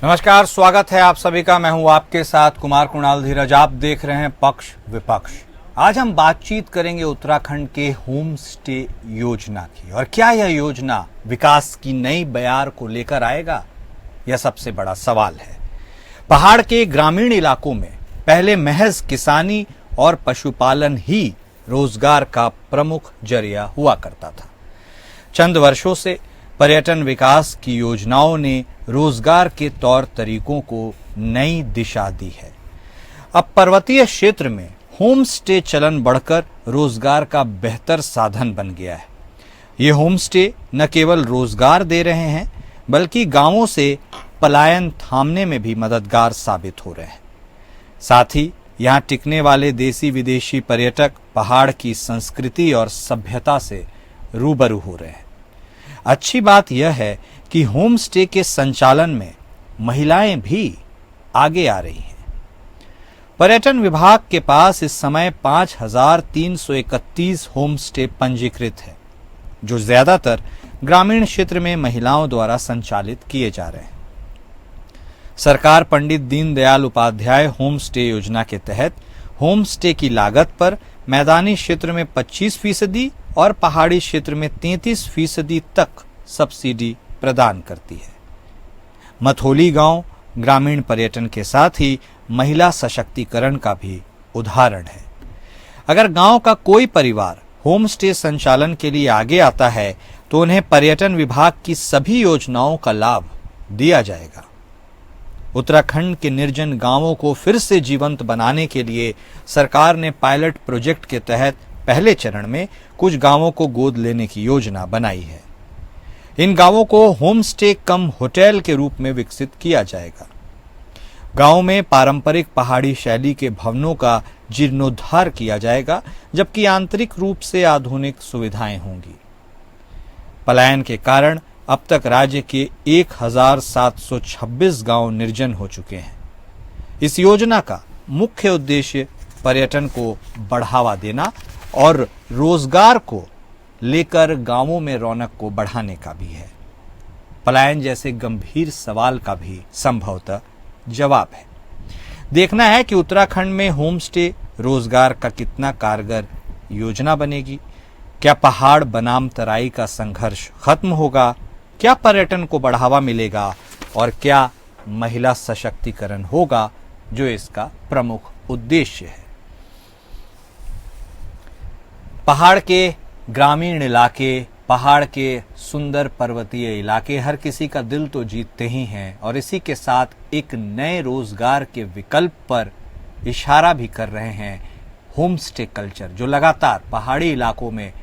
नमस्कार, स्वागत है आप सभी का। मैं हूं आपके साथ कुमार कुणाल धीरज। आप देख रहे हैं पक्ष विपक्ष। आज हम बातचीत करेंगे उत्तराखंड के होम स्टे योजना की, और क्या यह योजना विकास की नई बयार को लेकर आएगा, यह सबसे बड़ा सवाल है। पहाड़ के ग्रामीण इलाकों में पहले महज किसानी और पशुपालन ही रोजगार का प्रमुख जरिया हुआ करता था। चंद वर्षों से पर्यटन विकास की योजनाओं ने रोजगार के तौर तरीकों को नई दिशा दी है। अब पर्वतीय क्षेत्र में होम स्टे चलन बढ़कर रोजगार का बेहतर साधन बन गया है। ये होम स्टे न केवल रोजगार दे रहे हैं, बल्कि गांवों से पलायन थामने में भी मददगार साबित हो रहे हैं। साथ ही यहाँ टिकने वाले देसी विदेशी पर्यटक पहाड़ की संस्कृति और सभ्यता से रूबरू हो रहे हैं। अच्छी बात यह है कि होम स्टे के संचालन में महिलाएं भी आगे आ रही हैं। पर्यटन विभाग के पास इस समय 5,331 होम स्टे पंजीकृत है, जो ज्यादातर ग्रामीण क्षेत्र में महिलाओं द्वारा संचालित किए जा रहे हैं। सरकार पंडित दीनदयाल उपाध्याय होम स्टे योजना के तहत होम स्टे की लागत पर मैदानी क्षेत्र में 25% और पहाड़ी क्षेत्र में 33% तक सब्सिडी प्रदान करती है। मथोली गांव ग्रामीण पर्यटन के साथ ही महिला सशक्तिकरण का भी उदाहरण है। अगर गांव का कोई परिवार होम स्टे संचालन के लिए आगे आता है तो उन्हें पर्यटन विभाग की सभी योजनाओं का लाभ दिया जाएगा। उत्तराखंड के निर्जन गांवों को फिर से जीवंत बनाने के लिए सरकार ने पायलट प्रोजेक्ट के तहत पहले चरण में कुछ गांवों को गोद लेने की योजना बनाई है। इन गांवों को होम स्टे कम होटल के रूप में विकसित किया जाएगा। गांव में पारंपरिक पहाड़ी शैली के भवनों का जीर्णोद्धार किया जाएगा, जबकि आंतरिक रूप से आधुनिक सुविधाएं होंगी। पलायन के कारण अब तक राज्य के 1,726 गांव निर्जन हो चुके हैं। इस योजना का मुख्य उद्देश्य पर्यटन को बढ़ावा देना और रोजगार को लेकर गांवों में रौनक को बढ़ाने का भी है। पलायन जैसे गंभीर सवाल का भी संभवतः जवाब है। देखना है कि उत्तराखंड में होम स्टे रोजगार का कितना कारगर योजना बनेगी। क्या पहाड़ बनाम तराई का संघर्ष खत्म होगा? क्या पर्यटन को बढ़ावा मिलेगा? और क्या महिला सशक्तिकरण होगा, जो इसका प्रमुख उद्देश्य है? पहाड़ के ग्रामीण इलाके, पहाड़ के सुंदर पर्वतीय इलाके हर किसी का दिल तो जीतते ही हैं, और इसी के साथ एक नए रोजगार के विकल्प पर इशारा भी कर रहे हैं। होम स्टे कल्चर जो लगातार पहाड़ी इलाकों में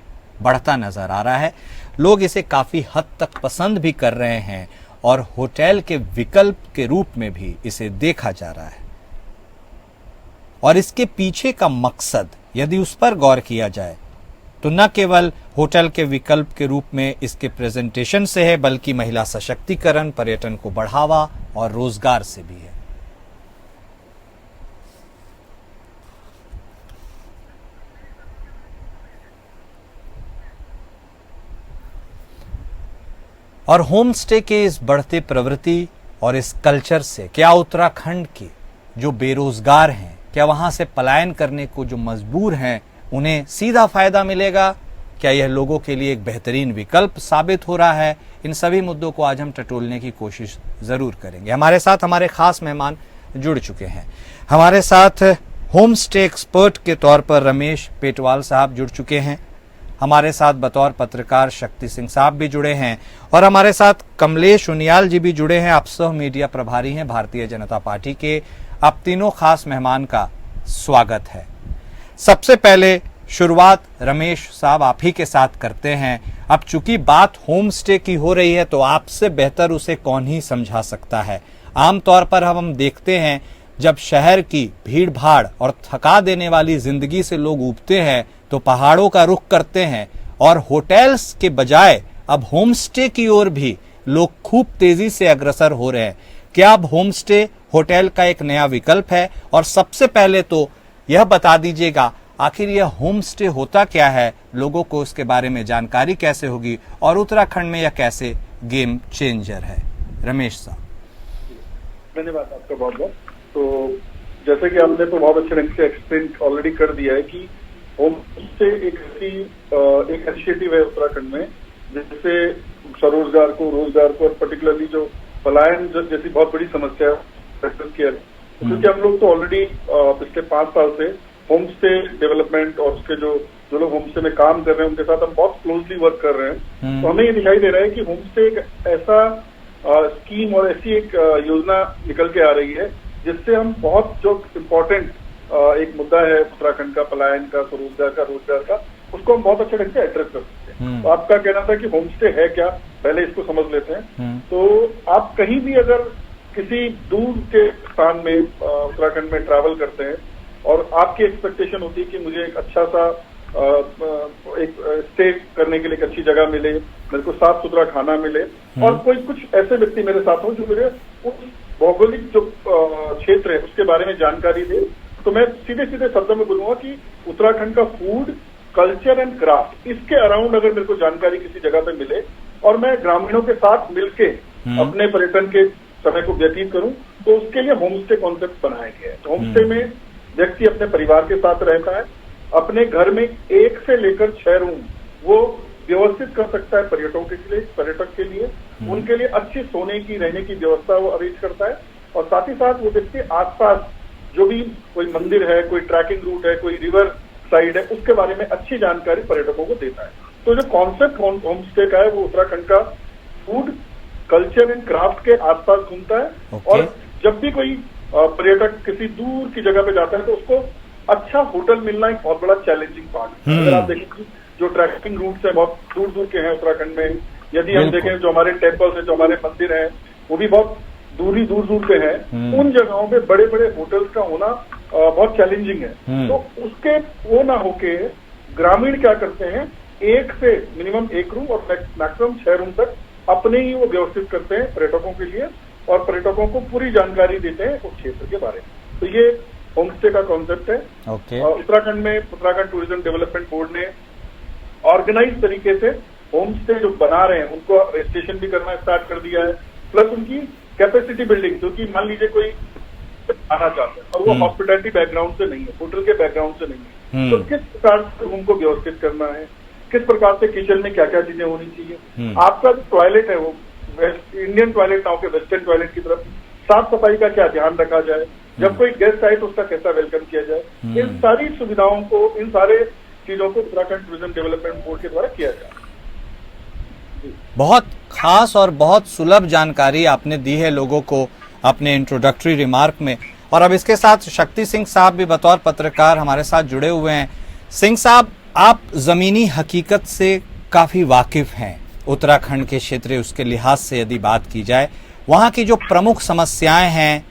बढ़ता नजर आ रहा है, लोग इसे काफी हद तक पसंद भी कर रहे हैं और होटल के विकल्प के रूप में भी इसे देखा जा रहा है। और इसके पीछे का मकसद यदि उस पर गौर किया जाए तो न केवल होटल के विकल्प के रूप में इसके प्रेजेंटेशन से है, बल्कि महिला सशक्तिकरण, पर्यटन को बढ़ावा और रोजगार से भी है। और होम स्टे के इस बढ़ते प्रवृत्ति और इस कल्चर से क्या उत्तराखंड के जो बेरोजगार हैं, क्या वहां से पलायन करने को जो मजबूर हैं, उन्हें सीधा फायदा मिलेगा? क्या यह लोगों के लिए एक बेहतरीन विकल्प साबित हो रहा है? इन सभी मुद्दों को आज हम टटोलने की कोशिश जरूर करेंगे। हमारे साथ हमारे खास मेहमान जुड़ चुके हैं। हमारे साथ होम स्टे एक्सपर्ट के तौर पर रमेश पेटवाल साहब जुड़ चुके हैं। हमारे साथ बतौर पत्रकार शक्ति सिंह साहब भी जुड़े हैं, और हमारे साथ कमलेश उनियाल जी भी जुड़े हैं। आप सह मीडिया प्रभारी हैं भारतीय जनता पार्टी के। आप तीनों खास मेहमान का स्वागत है। सबसे पहले शुरुआत रमेश साहब आप ही के साथ करते हैं। अब चूंकि बात होम स्टे की हो रही है तो आपसे बेहतर उसे कौन ही समझा सकता है। आमतौर पर हम देखते हैं जब शहर की भीड़ भाड़ और थका देने वाली जिंदगी से लोग ऊबते हैं तो पहाड़ों का रुख करते हैं, और होटल्स के बजाय अब होम स्टे की ओर भी लोग खूब तेजी से अग्रसर हो रहे हैं। क्या अब होम स्टे होटल का एक नया विकल्प है? और सबसे पहले तो यह बता दीजिएगा, आखिर यह होम स्टे होता क्या है, लोगों को इसके बारे में जानकारी कैसे होगी, और उत्तराखंड में यह कैसे गेम चेंजर है? रमेश साहब। धन्यवाद आपका बहुत बहुत। तो जैसे कि आपने तो बहुत अच्छे ढंग से एक्सप्लेन ऑलरेडी कर दिया है कि होम स्टे एक इनिशिएटिव है उत्तराखंड में, जिससे स्वरोजगार को, रोजगार को, और पर्टिकुलरली जो पलायन जैसी बहुत बड़ी समस्या एड्रेस किया है। क्योंकि हम लोग तो ऑलरेडी पिछले 5 साल से होम स्टे डेवलपमेंट और उसके जो लोग होम स्टे में काम कर रहे हैं उनके साथ हम बहुत क्लोजली वर्क कर रहे हैं। तो हमें ये दिखाई दे रहा है कि होम स्टे एक ऐसा स्कीम और ऐसी एक योजना निकल के आ रही है जिससे हम बहुत जो इम्पोर्टेंट एक मुद्दा है उत्तराखंड का, पलायन का, स्वरोजगार का, रोजगार का, उसको हम बहुत अच्छे ढंग से एड्रेस कर सकते हैं। तो आपका कहना था कि होम स्टे है क्या, पहले इसको समझ लेते हैं। तो आप कहीं भी अगर किसी दूर के स्थान में उत्तराखंड में ट्रैवल करते हैं और आपकी एक्सपेक्टेशन होती है कि मुझे एक अच्छा सा एक स्टे करने के लिए एक अच्छी जगह मिले, मेरे को साफ सुथरा खाना मिले, और कुछ ऐसे व्यक्ति मेरे साथ हो जो मेरे उस भौगोलिक जो क्षेत्र है उसके बारे में जानकारी दे, तो मैं सीधे सीधे शब्दों में बोलूंगा कि उत्तराखंड का फूड कल्चर एंड क्राफ्ट, इसके अराउंड अगर मेरे को जानकारी किसी जगह पे मिले और मैं ग्रामीणों के साथ मिलके अपने पर्यटन के समय को व्यतीत करूं, तो उसके लिए होम स्टे कॉन्सेप्ट बनाया गया है। तो होम स्टे में व्यक्ति अपने परिवार के साथ रहता है, अपने घर में 1 से लेकर 6 रूम वो व्यवस्थित कर सकता है पर्यटक के लिए, उनके लिए अच्छी सोने की, रहने की व्यवस्था वो अरेंज करता है, और साथ ही साथ वो व्यक्ति आसपास जो भी कोई मंदिर है, कोई ट्रैकिंग रूट है, कोई रिवर साइड है, उसके बारे में अच्छी जानकारी पर्यटकों को देता है। तो जो कॉन्सेप्ट होम स्टे का है वो उत्तराखंड का फूड कल्चर एंड क्राफ्ट के आसपास घूमता है। और जब भी कोई पर्यटक किसी दूर की जगह पे जाता है तो उसको अच्छा होटल मिलना एक बहुत बड़ा चैलेंजिंग पार्ट है। अगर आप देखें जो ट्रैकिंग रूट्स है बहुत दूर दूर के हैं उत्तराखंड में, यदि हम देखें जो हमारे टेम्पल्स है, जो हमारे मंदिर हैं, वो भी बहुत दूर दूर पे हैं, उन जगहों पे बड़े बड़े होटल्स का होना बहुत चैलेंजिंग है। तो उसके वो ना होके ग्रामीण क्या करते हैं, 1 से मिनिमम 1 रूम और मैक्सिमम 6 रूम तक अपने ही वो व्यवस्थित करते हैं पर्यटकों के लिए, और पर्यटकों को पूरी जानकारी देते हैं उस क्षेत्र के बारे में। तो ये होम स्टे का कॉन्सेप्ट है। उत्तराखंड में उत्तराखंड टूरिज्म डेवलपमेंट बोर्ड ने ऑर्गेनाइज तरीके से होम स्टे जो बना रहे हैं उनको रजिस्ट्रेशन भी करना स्टार्ट कर दिया है, प्लस उनकी कैपेसिटी बिल्डिंग, क्योंकि मान लीजिए कोई आना चाहता है और वो हॉस्पिटैलिटी बैकग्राउंड से नहीं है, होटल के बैकग्राउंड से नहीं है, तो किस प्रकार से रूम को व्यवस्थित करना है, किस प्रकार से किचन में क्या क्या चीजें होनी चाहिए, आपका जो टॉयलेट है वो इंडियन टॉयलेट ना होकर वेस्टर्न टॉयलेट की तरफ, साफ सफाई का क्या ध्यान रखा जाए, जब कोई गेस्ट आए तो उसका कैसा वेलकम किया जाए, इन सारी सुविधाओं को, इन सारे चीजों को उत्तराखंड टूरिज्म डेवलपमेंट बोर्ड के द्वारा किया जाए। बहुत खास और बहुत सुलभ जानकारी आपने दी है लोगों को अपने इंट्रोडक्टरी रिमार्क में। और अब इसके साथ शक्ति सिंह साहब भी बतौर पत्रकार हमारे साथ जुड़े हुए हैं। सिंह साहब, आप जमीनी हकीकत से काफी वाकिफ हैं। उत्तराखंड के क्षेत्र उसके लिहाज से यदि बात की जाए, वहां की जो प्रमुख समस्याएं हैं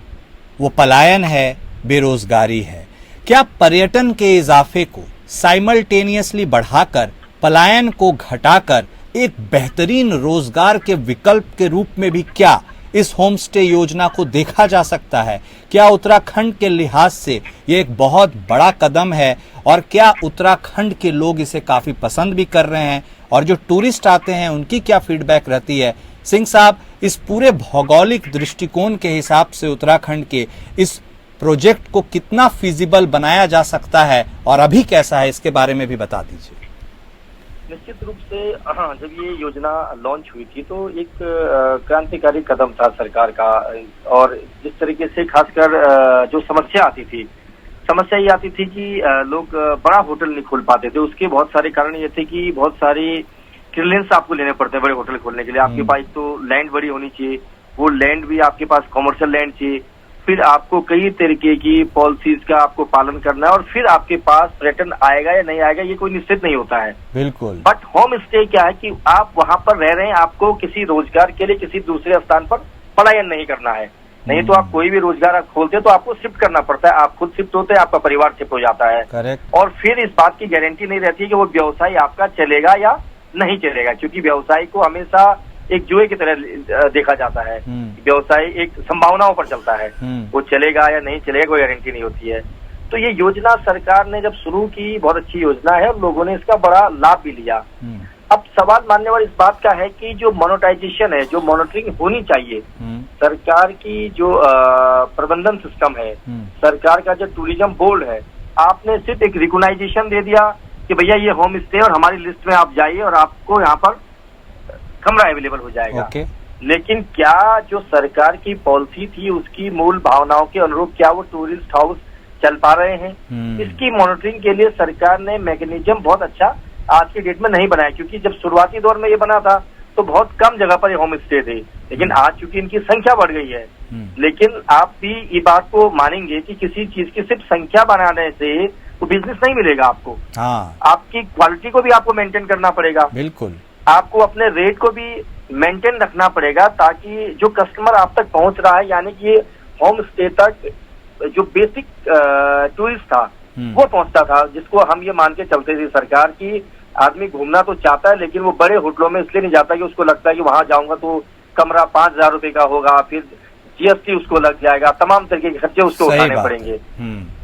वो पलायन है, बेरोजगारी है। क्या पर्यटन के इजाफे को साइमल्टेनियसली बढ़ाकर, पलायन को घटाकर एक बेहतरीन रोजगार के विकल्प के रूप में भी क्या इस होम स्टे योजना को देखा जा सकता है? क्या उत्तराखंड के लिहाज से ये एक बहुत बड़ा कदम है, और क्या उत्तराखंड के लोग इसे काफी पसंद भी कर रहे हैं, और जो टूरिस्ट आते हैं उनकी क्या फीडबैक रहती है? सिंह साहब, इस पूरे भौगोलिक दृष्टिकोण के हिसाब से उत्तराखंड के इस प्रोजेक्ट को कितना फिजिबल बनाया जा सकता है और अभी कैसा है, इसके बारे में भी बता दीजिए। निश्चित रूप से हाँ, जब ये योजना लॉन्च हुई थी तो एक क्रांतिकारी कदम था सरकार का। और जिस तरीके से खासकर जो समस्या ये आती थी कि लोग बड़ा होटल नहीं खोल पाते थे। उसके बहुत सारे कारण ये थे कि बहुत सारी क्लियरेंस आपको लेने पड़ते हैं बड़े होटल खोलने के लिए। आपके पास तो लैंड बड़ी होनी चाहिए, वो लैंड भी आपके पास कॉमर्शियल लैंड चाहिए, फिर आपको कई तरीके की पॉलिसीज का आपको पालन करना है, और फिर आपके पास पर्यटन आएगा या नहीं आएगा ये कोई निश्चित नहीं होता है। बिल्कुल। बट होम स्टे क्या है कि आप वहां पर रह रहे हैं, आपको किसी रोजगार के लिए किसी दूसरे स्थान पर पलायन नहीं करना है। नहीं तो आप कोई भी रोजगार आप खोलते तो आपको शिफ्ट करना पड़ता है, आप खुद शिफ्ट होते हैं, आपका परिवार शिफ्ट हो जाता है। करेक्ट। और फिर इस बात की गारंटी नहीं रहती है कि वो व्यवसाय आपका चलेगा या नहीं चलेगा, क्योंकि व्यवसाय को हमेशा एक जुए की तरह देखा जाता है। व्यवसाय एक संभावनाओं पर चलता है, वो चलेगा या नहीं चलेगा कोई गारंटी नहीं होती है। तो ये योजना सरकार ने जब शुरू की बहुत अच्छी योजना है और लोगों ने इसका बड़ा लाभ भी लिया। अब सवाल मान्यवर इस बात का है कि जो मोनेटाइजेशन है, जो मॉनिटरिंग होनी चाहिए, सरकार की जो प्रबंधन सिस्टम है, सरकार का जो टूरिज्म बोर्ड है, आपने सिर्फ एक रिकॉग्नाइजेशन दे दिया कि भैया ये होम स्टे और हमारी लिस्ट में आप जाइए और आपको यहाँ पर कमरा अवेलेबल हो जाएगा। लेकिन क्या जो सरकार की पॉलिसी थी उसकी मूल भावनाओं के अनुरूप क्या वो टूरिस्ट हाउस चल पा रहे हैं? इसकी मॉनिटरिंग के लिए सरकार ने मैकेनिज्म बहुत अच्छा आज की डेट में नहीं बनाया, क्योंकि जब शुरुआती दौर में ये बना था तो बहुत कम जगह पर ये होम स्टे थे, लेकिन आज चूंकि इनकी संख्या बढ़ गई है। लेकिन आप भी ये बात को मानेंगे कि किसी चीज की सिर्फ संख्या बनाने से तो बिजनेस नहीं मिलेगा आपको। आपकी क्वालिटी को भी आपको मेंटेन करना पड़ेगा। बिल्कुल, आपको अपने रेट को भी मेंटेन रखना पड़ेगा, ताकि जो कस्टमर आप तक पहुंच रहा है, यानी कि होम स्टे तक जो बेसिक टूरिस्ट था वो पहुंचता था, जिसको हम ये मान के चलते थे सरकार की आदमी घूमना तो चाहता है, लेकिन वो बड़े होटलों में इसलिए नहीं जाता कि उसको लगता है कि वहां जाऊंगा तो कमरा 5,000 रुपए का होगा, फिर जीएसटी उसको लग जाएगा, तमाम तरीके के खर्चे उसको उठाने पड़ेंगे।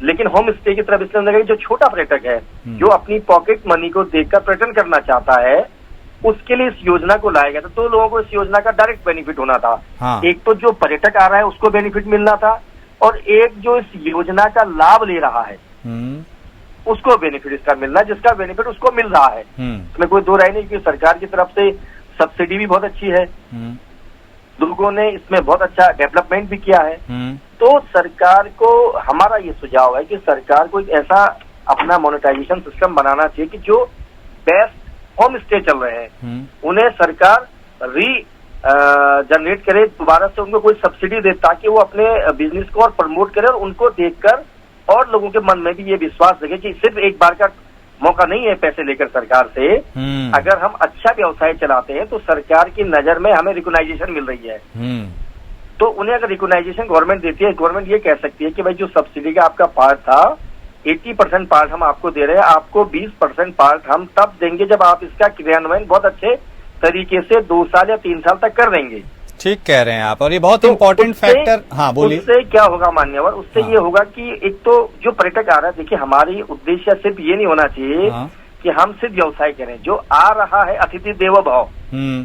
लेकिन होम स्टे की तरफ इसलिए लगेगा जो छोटा पर्यटक है, जो अपनी पॉकेट मनी को देखकर पर्यटन करना चाहता है, उसके लिए इस योजना को लाया गया था। तो लोगों को इस योजना का डायरेक्ट बेनिफिट होना था। एक तो जो पर्यटक आ रहा है उसको बेनिफिट मिलना था, और एक जो इस योजना का लाभ ले रहा है उसको बेनिफिट इसका मिलना, जिसका बेनिफिट उसको मिल रहा है। इसमें कोई दो राय नहीं कि सरकार की तरफ से सब्सिडी भी बहुत अच्छी है, लोगों ने इसमें बहुत अच्छा डेवलपमेंट भी किया है। तो सरकार को हमारा ये सुझाव है कि सरकार को एक ऐसा अपना मोनेटाइजेशन सिस्टम बनाना चाहिए कि जो बेस्ट होम स्टे चल रहे हैं उन्हें सरकार जनरेट करे, दोबारा से उनको कोई सब्सिडी दे, ताकि वो अपने बिजनेस को और प्रमोट करे और उनको देखकर और लोगों के मन में भी ये विश्वास लगे कि सिर्फ एक बार का मौका नहीं है पैसे लेकर सरकार से। अगर हम अच्छा व्यवसाय चलाते हैं तो सरकार की नजर में हमें रिकॉग्नाइजेशन मिल रही है। तो उन्हें अगर रिकॉग्नाइजेशन गवर्नमेंट देती है, गवर्नमेंट ये कह सकती है कि भाई जो सब्सिडी का आपका पार्ट था 80% पार्ट हम आपको दे रहे हैं, आपको 20% पार्ट हम तब देंगे जब आप इसका क्रियान्वयन बहुत अच्छे तरीके से 2 साल या 3 साल तक कर देंगे। ठीक कह रहे हैं आप, और ये बहुत इंपॉर्टेंट फैक्टर। हाँ बोलिए। उससे क्या होगा मान्यवर, उससे ये होगा कि एक तो जो पर्यटक आ रहा है, देखिए हमारी उद्देश्य सिर्फ ये नहीं होना चाहिए कि हम सिर्फ व्यवसाय करें। जो आ रहा है अतिथि देवो भव,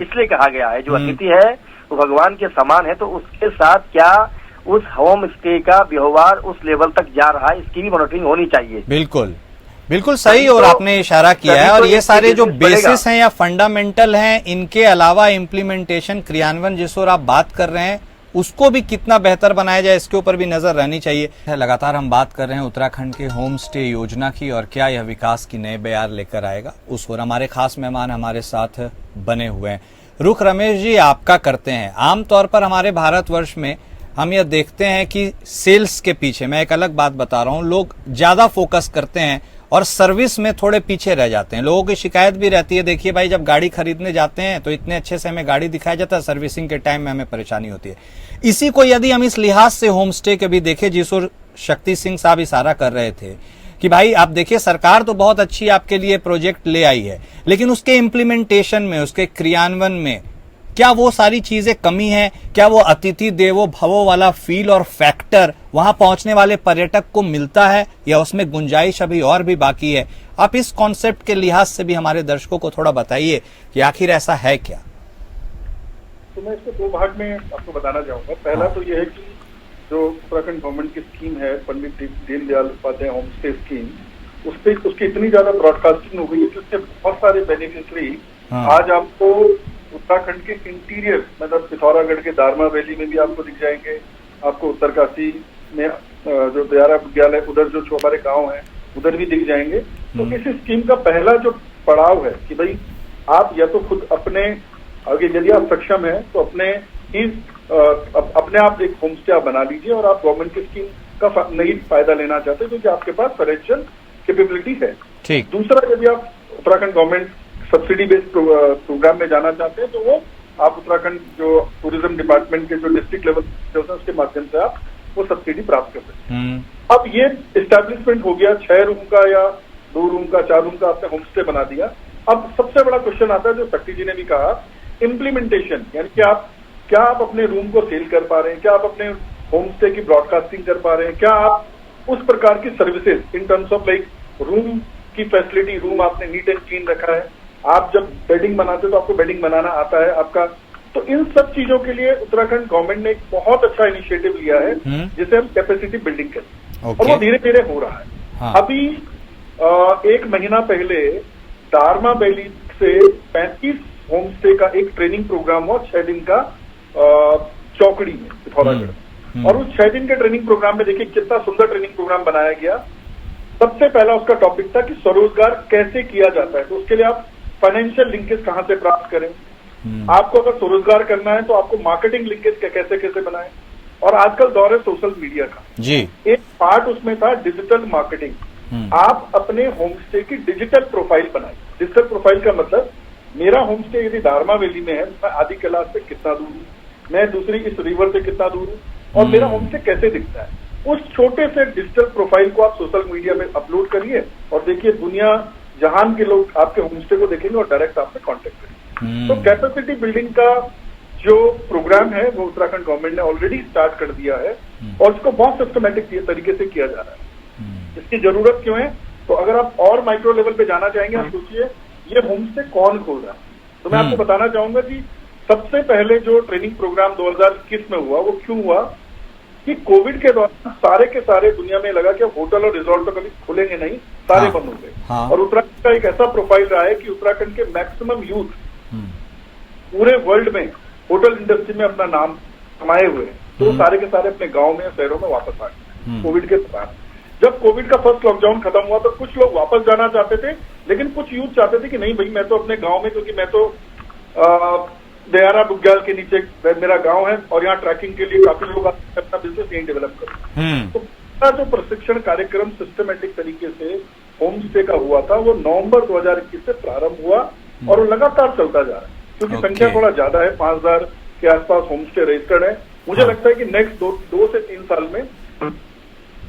इसलिए कहा गया है जो अतिथि है वो भगवान के समान है, तो उसके साथ क्या उस होम स्टे का व्यवहार उस लेवल तक जा रहा है, इसकी भी मॉनिटरिंग होनी चाहिए। बिल्कुल बिल्कुल सही, और आपने इशारा किया है। और ये सारे जो बेसिस हैं या फंडामेंटल हैं, इनके अलावा इम्प्लीमेंटेशन, क्रियान्वयन जिस ओर आप बात कर रहे हैं उसको भी कितना बेहतर बनाया जाए, इसके ऊपर भी नजर रहनी चाहिए। लगातार हम बात कर रहे हैं उत्तराखंड के होम स्टे योजना की, और क्या यह विकास की नए बयार लेकर आएगा, उस ओर हमारे खास मेहमान हमारे साथ बने हुए हैं। रुख रमेश जी आपका करते हैं। आमतौर पर हमारे भारतवर्ष में हम यह देखते हैं कि सेल्स के पीछे, मैं एक अलग बात बता रहा हूं, लोग ज्यादा फोकस करते हैं और सर्विस में थोड़े पीछे रह जाते हैं। लोगों की शिकायत भी रहती है, देखिए भाई जब गाड़ी खरीदने जाते हैं तो इतने अच्छे से हमें गाड़ी दिखाया जाता है, सर्विसिंग के टाइम में हमें परेशानी होती है। इसी को यदि हम इस लिहाज से होम स्टे के भी देखें, जिस ओर शक्ति सिंह साहब इशारा कर रहे थे कि भाई आप देखिए सरकार तो बहुत अच्छी आपके लिए प्रोजेक्ट ले आई है, लेकिन उसके इम्प्लीमेंटेशन में, उसके क्रियान्वयन में क्या वो सारी चीजें कमी है? क्या वो अतिथि देवो भवो वाला फील और फैक्टर वहां पहुंचने वाले पर्यटक को मिलता है, या उसमें गुंजाइश अभी और भी बाकी है? आप इस कॉन्सेप्ट के लिहाज से भी हमारे दर्शकों को थोड़ा बताइए कि आखिर ऐसा है क्या। तो मैं इसको 2 भाग में आपको बताना चाहूंगा। पहला तो यह है कि जो उत्तराखंड गवर्नमेंट की स्कीम है, Pandit Deendayal Upadhyay home stay scheme, उसकी इतनी ज्यादा ब्रॉडकास्टिंग हो गई है कि उसके बहुत सारे बेनिफिशरी आज आपको उत्तराखंड के इंटीरियर, मतलब पिथौरागढ़ के दारमा वैली में भी आपको दिख जाएंगे, आपको उत्तरकाशी में जो दयारा विद्यालय उधर जो हमारे गांव हैं उधर भी दिख जाएंगे। तो इस स्कीम का पहला जो पड़ाव है कि भाई आप या तो खुद अपने आगे यदि आप सक्षम हैं तो अपने आप एक होम स्टे आप बना लीजिए, और आप गवर्नमेंट की स्कीम का नहीं फायदा लेना चाहते क्योंकि आपके पास फाइनेंशियल कैपेबिलिटी है। ठीक। दूसरा, यदि आप Uttarakhand government subsidy based programme में जाना चाहते हैं तो वो आप उत्तराखंड जो टूरिज्म डिपार्टमेंट के जो डिस्ट्रिक्ट लेवल है उसके माध्यम से आप वो सब्सिडी प्राप्त कर सकते हैं। अब ये एस्टैब्लिशमेंट हो गया, 6 रूम का या 2 रूम का 4 रूम का आपने होम स्टे बना दिया। अब सबसे बड़ा क्वेश्चन आता है जो शक्ति जी ने भी कहा, इम्प्लीमेंटेशन, यानी कि क्या आप अपने रूम को सेल कर पा रहे हैं, क्या आप अपने होम स्टे की ब्रॉडकास्टिंग कर पा रहे हैं, क्या आप उस प्रकार की services in terms of like room की फैसिलिटी, रूम आपने नीट एंड क्लीन रखा है, आप जब बेडिंग बनाते हो तो आपको बेडिंग बनाना आता है आपका। तो इन सब चीजों के लिए उत्तराखंड गवर्नमेंट ने एक बहुत अच्छा इनिशिएटिव लिया है जिसे हम कैपेसिटी बिल्डिंग कहते हैं। और वो धीरे धीरे हो रहा है। हाँ। अभी 1 महीना पहले दारमा वैली से 35 होम स्टे का एक ट्रेनिंग प्रोग्राम हुआ 6 दिन का चौकड़ी में, पिथौरागढ़। और उस 6 दिन के ट्रेनिंग प्रोग्राम में देखिए कितना सुंदर ट्रेनिंग प्रोग्राम बनाया गया। सबसे पहला उसका टॉपिक था कि स्वरोजगार कैसे किया जाता है। तो उसके लिए आप फाइनेंशियल लिंकेज कहां से प्राप्त करें, आपको अगर स्वरोजगार करना है तो आपको मार्केटिंग लिंकेज कैसे कैसे बनाएं। और आजकल दौर है सोशल मीडिया का जी। एक पार्ट उसमें था डिजिटल मार्केटिंग। आप अपने होम स्टे की डिजिटल प्रोफाइल बनाए। डिजिटल प्रोफाइल का मतलब मेरा होम स्टे यदि दारमा वैली में है, मैं आदि कैलाश से कितना दूर हूँ, मैं दूसरी इस रिवर से कितना दूर हूँ, और मेरा होम स्टे कैसे दिखता है। उस छोटे से डिजिटल प्रोफाइल को आप सोशल मीडिया में अपलोड करिए और देखिए दुनिया जहान के लोग आपके होम स्टे को देखेंगे और डायरेक्ट आपसे कांटेक्ट करेंगे। तो कैपेसिटी बिल्डिंग का जो प्रोग्राम है वो उत्तराखंड गवर्नमेंट ने ऑलरेडी स्टार्ट कर दिया है और इसको बहुत सिस्टमैटिक तरीके से किया जा रहा है। इसकी जरूरत क्यों है? तो अगर आप और माइक्रो लेवल पे जाना चाहेंगे, आप सोचिए ये होम स्टे कौन खोल रहा है। तो मैं आपको बताना चाहूंगा कि सबसे पहले जो ट्रेनिंग प्रोग्राम 2021 में हुआ वो क्यों हुआ कि कोविड के दौरान सारे के सारे दुनिया में लगा कि होटल और रिजॉर्ट तो कभी खुलेंगे नहीं, सारे बंद हो गए। और उत्तराखंड का एक ऐसा प्रोफाइल रहा है कि उत्तराखंड के मैक्सिमम यूथ पूरे वर्ल्ड में होटल इंडस्ट्री में अपना नाम कमाए हुए हैं। तो सारे के सारे अपने गांव में शहरों में वापस आ गए कोविड के दौरान। जब कोविड का फर्स्ट लॉकडाउन खत्म हुआ तो कुछ लोग वापस जाना चाहते थे, लेकिन कुछ यूथ चाहते थे कि नहीं भाई मैं तो अपने गांव में, क्योंकि मैं तो दयारा बुग्याल के नीचे मेरा गांव है और यहाँ ट्रैकिंग के लिए काफी लोग अपना बिजनेस यहीं डेवलप करें। तो पूरा जो प्रशिक्षण कार्यक्रम सिस्टमेटिक तरीके से होम स्टे का हुआ था वो नवंबर 2021 से प्रारंभ हुआ और वो लगातार चलता जा रहा है। क्योंकि संख्या थोड़ा ज्यादा है, 5000 के आसपास होम स्टे रजिस्टर्ड है। मुझे लगता है कि नेक्स्ट 2 से 3 साल में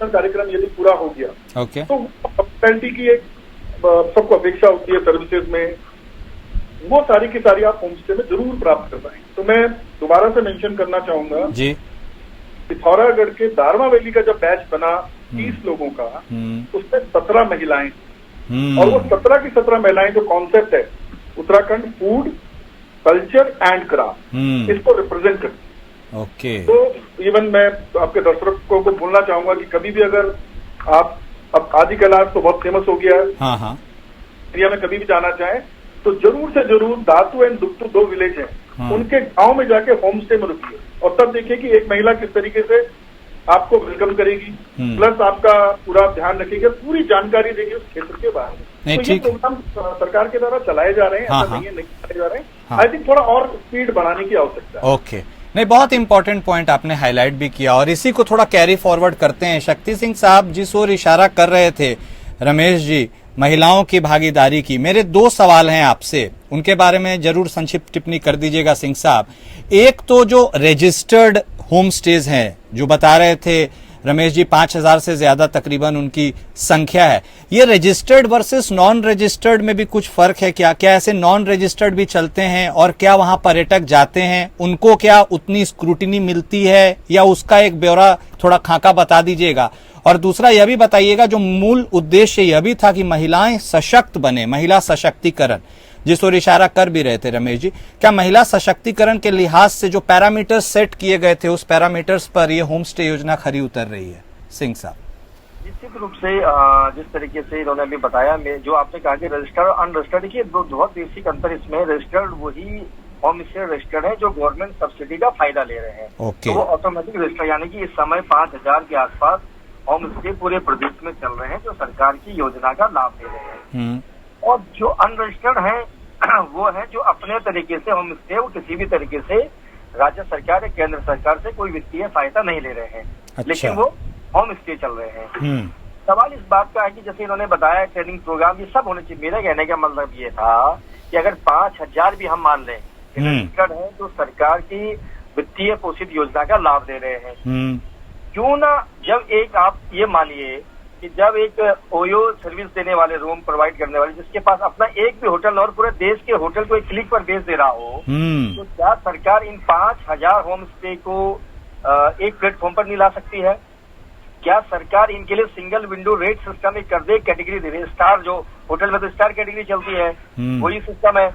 कार्यक्रम यदि पूरा हो गया तो हॉस्पिटैलिटी की एक सबको अपेक्षा होती है सर्विसेज में, वो सारी की सारी आप होम स्टे में जरूर प्राप्त कर पाएंगे। तो मैं दोबारा से मेंशन करना चाहूंगा जी, पिथौरागढ़ के दारमा वैली का जब बैच बना 30 लोगों का, उसमें 17 महिलाएं और वो 17 की 17 महिलाएं जो कॉन्सेप्ट है Uttarakhand food culture and craft, इसको रिप्रेजेंट करती है। ओके। तो इवन मैं आपके दर्शकों को बोलना चाहूंगा कि कभी भी अगर आप, अब आदि कैलाश तो बहुत फेमस हो गया है, एरिया में कभी भी जाना चाहें तो जरूर से जरूर दातू एंड दुक्तू 2 विलेज हैं, उनके गांव में जाके होम स्टे में रुकिए और तब देखिए कि एक महिला किस तरीके से आपको वेलकम करेगी, प्लस आपका पूरा ध्यान रखेगी, पूरी जानकारी देगी उस क्षेत्र के बारे में। तो ये प्रोग्राम सरकार के द्वारा चलाए जा रहे हैं, ऐसा नहीं है नहीं चलाए जा रहे हैं। आई थिंक थोड़ा और स्पीड बढ़ाने की आवश्यकता है। ओके, नहीं बहुत इंपॉर्टेंट पॉइंट आपने हाईलाइट भी किया और इसी को थोड़ा कैरी फॉरवर्ड करते हैं। शक्ति सिंह साहब जिस ओर इशारा कर रहे थे रमेश जी, महिलाओं की भागीदारी की, मेरे 2 सवाल हैं आपसे, उनके बारे में जरूर संक्षिप्त टिप्पणी कर दीजिएगा सिंह साहब। एक तो जो रजिस्टर्ड होम स्टेज हैं जो बता रहे थे रमेश जी 5000 से ज्यादा तकरीबन उनकी संख्या है, ये रजिस्टर्ड वर्सेस नॉन रजिस्टर्ड में भी कुछ फर्क है क्या? क्या ऐसे नॉन रजिस्टर्ड भी चलते हैं और क्या वहां पर्यटक जाते हैं, उनको क्या उतनी स्क्रूटिनी मिलती है या उसका एक ब्यौरा थोड़ा खाका बता दीजिएगा। और दूसरा यह भी बताइएगा जो मूल उद्देश्य यह भी था कि महिलाएं सशक्त बने, महिला सशक्तिकरण जिस ओर इशारा कर भी रहे थे रमेश जी, क्या महिला सशक्तिकरण के लिहाज से जो पैरामीटर्स सेट किए गए थे उस पैरामीटर्स पर ये होम स्टे योजना खरी उतर रही है? सिंह साहब। निश्चित रूप से जिस तरीके से इन्होंने अभी बताया, जो आपने कहा कि रजिस्टर्ड और अनरजिस्टर्ड, देखिए बहुत बेसिक अंतर इसमें, रजिस्टर्ड वही होम स्टे रजिस्टर्ड है जो गवर्नमेंट सब्सिडी का फायदा ले रहे हैं। तो वो ऑटोमेटिक रजिस्टर, यानी कि इस समय 5000 के आसपास होम स्टे पूरे प्रदेश में चल रहे हैं जो सरकार की योजना का लाभ ले रहे हैं। और जो अनरजिस्टर्ड है वो है जो अपने तरीके से होम स्टे, वो किसी भी तरीके से राज्य सरकार या केंद्र सरकार से कोई वित्तीय सहायता नहीं ले रहे हैं। अच्छा। लेकिन वो होम स्टे चल रहे हैं। सवाल इस बात का है कि जैसे इन्होंने बताया ट्रेनिंग प्रोग्राम ये सब होने चाहिए। मेरा कहने का मतलब ये था कि अगर 5000 भी हम मान लें रजिस्टर्ड है तो सरकार की वित्तीय पोषित योजना का लाभ ले रहे हैं, क्यों ना जब एक आप ये मानिए कि जब एक ओयो सर्विस देने वाले, रूम प्रोवाइड करने वाले, जिसके पास अपना एक भी होटल और पूरे देश के होटल को एक क्लिक पर बेच दे रहा हो, तो क्या सरकार इन 5000 होम स्टे को एक प्लेटफॉर्म पर नहीं ला सकती है? क्या सरकार इनके लिए सिंगल विंडो रेट सिस्टम एक कर दे, कैटेगरी दे दे, स्टार, जो होटल में तो स्टार कैटेगरी चलती है वही सिस्टम है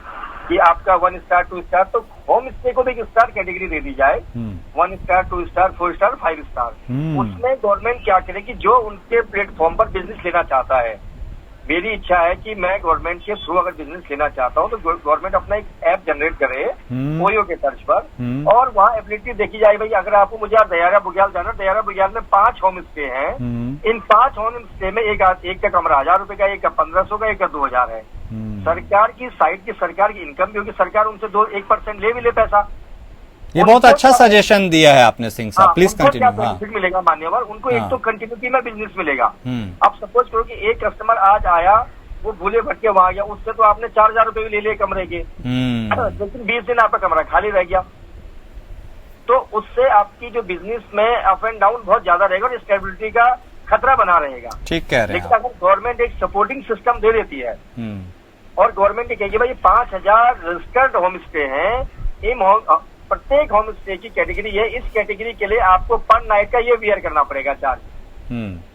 कि आपका 1 स्टार 2 स्टार, तो होम स्टे को भी एक स्टार कैटेगरी दे दी जाए, 1 स्टार 2 स्टार 4 स्टार 5 स्टार। उसमें गवर्नमेंट क्या करे कि जो उनके प्लेटफॉर्म पर बिजनेस लेना चाहता है, मेरी इच्छा है कि मैं गवर्नमेंट के थ्रू अगर बिजनेस लेना चाहता हूं तो गवर्नमेंट अपना एक ऐप जनरेट करे ओयो के तर्ज पर, और वहाँ एबिलिटी देखी जाए भाई अगर आपको मुझे आप दयारा बुग्याल जाना, दयारा बुग्याल में 5 होम स्टे हैं, इन 5 होम स्टे में एक का कमरा 1000 रुपए का, एक का 1500 का, एक का 2000 है। सरकार की साइड की सरकार की इनकम भी होगी, सरकार उनसे 1% ले भी ले पैसा। ये बहुत अच्छा सजेशन दिया है आपने सिंह साहब, प्लीज कंटिन्यू। बेनिफिट मिलेगा मान्यवर उनको, एक तो कंटिन्यूटी में बिजनेस मिलेगा। अब सपोज करो कि एक कस्टमर आज आया, वो भूले भटके वहां गया, उससे तो आपने 4000 रुपए भी ले लिए कमरे के, लेकिन 20 दिन आपका कमरा खाली रह गया, तो उससे आपकी जो बिजनेस में अप एंड डाउन बहुत ज्यादा रहेगा और स्टेबिलिटी का खतरा बना रहेगा। ठीक कह रहे हैं। लेकिन अगर गवर्नमेंट एक सपोर्टिंग सिस्टम दे देती है और गवर्नमेंट ये कहेगी भाई 5000 रजिस्टर्ड होम स्टे हैं, प्रत्येक होम स्टे की कैटेगरी है, इस कैटेगरी के लिए आपको पर नाइट का ये वियर करना पड़ेगा चार्ज,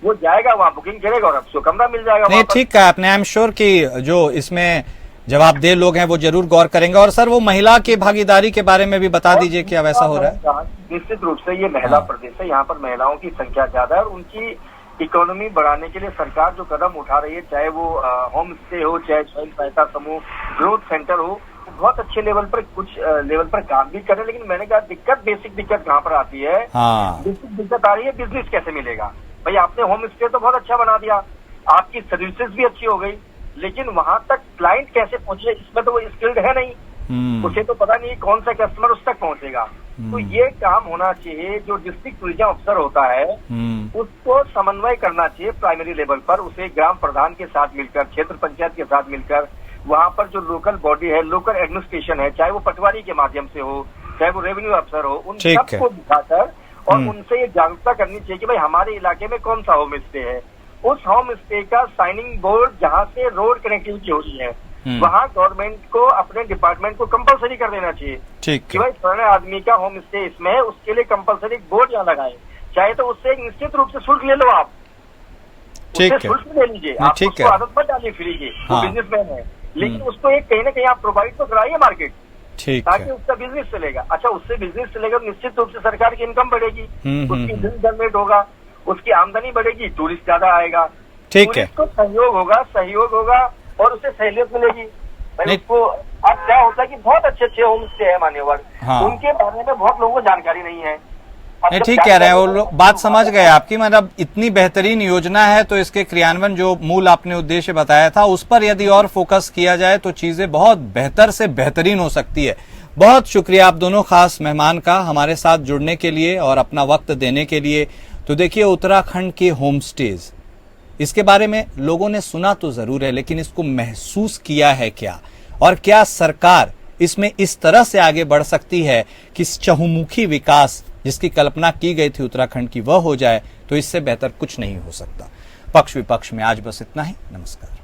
वो जाएगा वहाँ बुकिंग करेगा और आपको कमरा मिल जाएगा। नहीं ठीक है आपने, आई एम श्योर कि जो इसमें जवाबदेह लोग हैं वो जरूर गौर करेंगे। और सर वो महिला की भागीदारी के बारे में भी बता दीजिए, क्या वैसा हो रहा है? निश्चित रूप से ये महिला प्रदेश है, यहाँ पर महिलाओं की संख्या ज्यादा है और उनकी इकोनॉमी बढ़ाने के लिए सरकार जो कदम उठा रही है, चाहे वो होम स्टे हो, चाहे स्वयं सहायता समूह, ग्रोथ सेंटर हो, बहुत अच्छे लेवल पर कुछ लेवल पर काम भी कर रहे हैं। लेकिन मैंने कहा बेसिक दिक्कत कहाँ पर आती है? बेसिक दिक्कत आ रही है बिजनेस कैसे मिलेगा। भाई आपने होम स्टे तो बहुत अच्छा बना दिया, आपकी सर्विसेज भी अच्छी हो गई, लेकिन वहां तक क्लाइंट कैसे पहुंचे, इसमें तो वो स्किल्ड है नहीं, उसे तो पता नहीं कौन सा कस्टमर उस तक पहुंचेगा। तो ये काम होना चाहिए, जो डिस्ट्रिक्ट टूरिज्म अफसर होता है उसको समन्वय करना चाहिए प्राइमरी लेवल पर, उसे ग्राम प्रधान के साथ मिलकर, क्षेत्र पंचायत के साथ मिलकर, वहां पर जो लोकल बॉडी है, लोकल एडमिनिस्ट्रेशन है, चाहे वो पटवारी के माध्यम से हो, चाहे वो रेवेन्यू अफसर हो, उन सबको दिखाकर और उनसे ये जागरूकता करनी चाहिए कि भाई हमारे इलाके में कौन सा होम स्टे है, उस होम स्टे का साइनिंग बोर्ड जहाँ से रोड कनेक्टिविटी हो रही है वहाँ गवर्नमेंट को अपने डिपार्टमेंट को कंपलसरी कर देना चाहिए कि भाई फलाने आदमी का होम स्टे इसमें है, उसके लिए कंपलसरी बोर्ड यहाँ लगाए, चाहे तो उससे एक निश्चित रूप से शुल्क ले लो, आप उससे शुल्क ले लीजिए, आप उसको आदत मत डालिए फ्री की, वो बिजनेसमैन है, लेकिन उसको एक कहीं ना कहीं आप प्रोवाइड तो कराइए मार्केट, ताकि उसका बिजनेस चलेगा। अच्छा, उससे बिजनेस चलेगा निश्चित रूप से सरकार की इनकम बढ़ेगी, उसकी बिल जनरेट होगा, उसकी आमदनी बढ़ेगी, टूरिस्ट ज्यादा आएगा, टूरिस्ट को सहयोग होगा और उसे सहूलियत मिलेगी। उसको अब क्या होता है कि बहुत अच्छे अच्छे होम स्टे है मान्यवर, उनके बारे में बहुत लोगों को जानकारी नहीं है। नहीं ठीक कह रहे हैं, वो लोग बात समझ गए आपकी, मतलब इतनी बेहतरीन योजना है तो इसके क्रियान्वयन जो मूल आपने उद्देश्य बताया था उस पर यदि और फोकस किया जाए तो चीजें बहुत बेहतर से बेहतरीन हो सकती है। बहुत शुक्रिया आप दोनों खास मेहमान का हमारे साथ जुड़ने के लिए और अपना वक्त देने के लिए। तो देखिए उत्तराखंड के होम स्टेज, इसके बारे में लोगों ने सुना तो जरूर है, लेकिन इसको महसूस किया है क्या, और क्या सरकार इसमें इस तरह से आगे बढ़ सकती है कि इस चहुमुखी विकास जिसकी कल्पना की गई थी उत्तराखंड की वह हो जाए, तो इससे बेहतर कुछ नहीं हो सकता। पक्ष विपक्ष में आज बस इतना ही। नमस्कार।